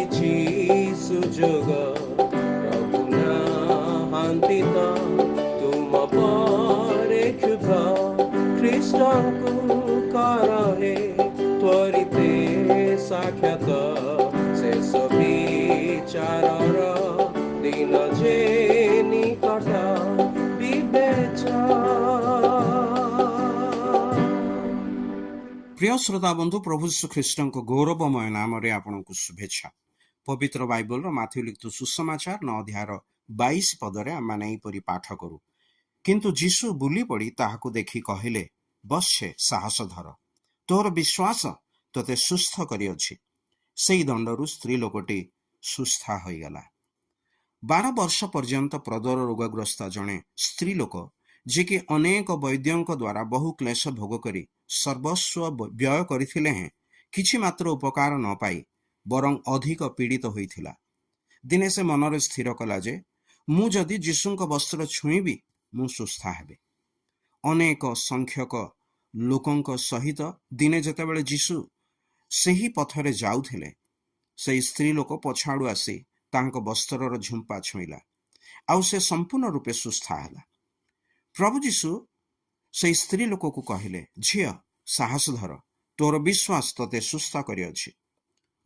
ମିଳିଛି ସୁଯୋଗ ପ୍ରଭୁ ନାହାନ୍ତି ତ ତୁମ ପରେ କ୍ଷୁଧ ଖ୍ରୀଷ୍ଟଙ୍କୁ କରହେ ତ୍ୱରିତେ ସାକ୍ଷାତ ଶେଷ ବିଚାରର ଦିନ ଯେ ନିକଟ প্রিয় শ্ରୋତା ବନ୍ଧୁ ପ୍ରଭୁ ଯୀଶୁ ଖ୍ରୀଷ୍ଟଙ୍କ ଗୌରବମୟ ନାମରେ ଆପଣଙ୍କୁ ଶୁଭେଚ୍ଛା। ପବିତ୍ର ବାଇବଲର ମାଥ୍ୟୁ ଲିଖିତ ସୁସମାଚାର 9 ଅଧ୍ୟାୟର 22 ପଦରେ ଆମମାନେ ଏହିପରି ପାଠ କରୁ। କିନ୍ତୁ ଯୀଶୁ ବୁଲି ପଡ଼ି ତାହାକୁ ଦେଖି କହିଲେ, ବତ୍ସେ, ସାହସ ଧର, ତୋର ବିଶ୍ୱାସ ତୋତେ ସୁସ୍ଥ କରିଅଛି। ସେହି ଦଣ୍ଡରୁ ସ୍ତ୍ରୀ ଲୋକଟି ସୁସ୍ଥ ହୋଇଗଲା। 12 ବର୍ଷ ପର୍ଯ୍ୟନ୍ତ ପ୍ରଦର ରୋଗଗ୍ରସ୍ତ ଜଣେ ସ୍ତ୍ରୀ ଲୋକ, ଯିଏକି ଅନେକ ବୈଦ୍ୟଙ୍କ ଦ୍ୱାରା ବହୁ କ୍ଲେଶ ଭୋଗ କରି ସର୍ବସ୍ୱ ବ୍ୟୟ କରିଥିଲେ ହେଁ କିଛି ମାତ୍ର ଉପକାର ନ ପାଇ ବରଂ ଅଧିକ ପୀଡ଼ିତ ହୋଇଥିଲା। ଦିନେ ସେ ମନରେ ସ୍ଥିର କଲା ଯେ ମୁଁ ଯଦି ଯୀଶୁଙ୍କ ବସ୍ତ୍ର ଛୁଇଁବି ମୁଁ ସୁସ୍ଥ ହେବି। ଅନେକ ସଂଖ୍ୟକ ଲୋକଙ୍କ ସହିତ ଦିନେ ଯେତେବେଳେ ଯୀଶୁ ସେହି ପଥରେ ଯାଉଥିଲେ, ସେହି ସ୍ତ୍ରୀ ଲୋକ ପଛଆଡ଼ୁ ଆସି ତାଙ୍କ ବସ୍ତ୍ରର ଝୁମ୍ପା ଛୁଇଁଲା, ଆଉ ସେ ସମ୍ପୂର୍ଣ୍ଣ ରୂପେ ସୁସ୍ଥ ହେଲା। ପ୍ରଭୁ ଯୀଶୁ ସେହି ସ୍ତ୍ରୀ ଲୋକକୁ କହିଲେ, ଝିଅ, ସାହସ ଧର, ତୋର ବିଶ୍ୱାସ ତୋତେ ସୁସ୍ଥ କରିଅଛି।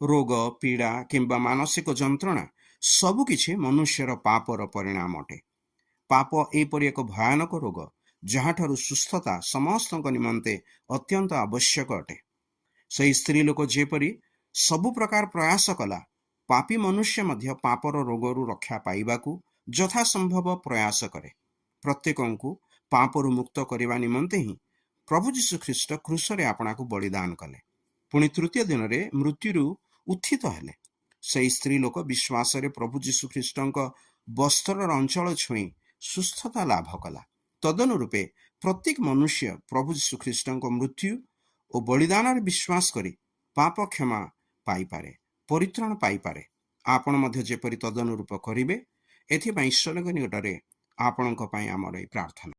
ରୋଗ, ପୀଡ଼ା କିମ୍ବା ମାନସିକ ଯନ୍ତ୍ରଣା ସବୁକିଛି ମନୁଷ୍ୟର ପାପର ପରିଣାମ ଅଟେ। ପାପ ଏହିପରି ଏକ ଭୟାନକ ରୋଗ ଯାହାଠାରୁ ସୁସ୍ଥତା ସମସ୍ତଙ୍କ ନିମନ୍ତେ ଅତ୍ୟନ୍ତ ଆବଶ୍ୟକ ଅଟେ। ସେହି ସ୍ତ୍ରୀ ଲୋକ ଯେପରି ସବୁ ପ୍ରକାର ପ୍ରୟାସ କଲା, ପାପୀ ମନୁଷ୍ୟ ମଧ୍ୟ ପାପର ରୋଗରୁ ରକ୍ଷା ପାଇବାକୁ ଯଥାସମ୍ଭବ ପ୍ରୟାସ କରେ। ପ୍ରତ୍ୟେକଙ୍କୁ ପାପରୁ ମୁକ୍ତ କରିବା ନିମନ୍ତେ ହିଁ ପ୍ରଭୁ ଯୀଶୁ ଖ୍ରୀଷ୍ଟ କ୍ରୁଶରେ ଆପଣାକୁ ବଳିଦାନ କଲେ, ପୁଣି ତୃତୀୟ ଦିନରେ ମୃତ୍ୟୁରୁ ଉତ୍ଥିତ ହେଲେ। ସେହି ସ୍ତ୍ରୀ ଲୋକ ବିଶ୍ୱାସରେ ପ୍ରଭୁ ଯୀଶୁ ଖ୍ରୀଷ୍ଟଙ୍କ ବସ୍ତ୍ରର ଅଞ୍ଚଳ ଛୁଇଁ ସୁସ୍ଥତା ଲାଭ କଲା। ତଦନୁରୂପେ ପ୍ରତ୍ୟେକ ମନୁଷ୍ୟ ପ୍ରଭୁ ଯୀଶୁ ଖ୍ରୀଷ୍ଟଙ୍କ ମୃତ୍ୟୁ ଓ ବଳିଦାନରେ ବିଶ୍ୱାସ କରି ପାପ କ୍ଷମା ପାଇପାରେ, ପରିତ୍ରାଣ ପାଇପାରେ। ଆପଣ ମଧ୍ୟ ଯେପରି ତଦନୁରୂପ କରିବେ, ଏଥିପାଇଁ ଈଶ୍ୱରଙ୍କ ନିକଟରେ ଆପଣଙ୍କ ପାଇଁ ଆମର ଏହି ପ୍ରାର୍ଥନା।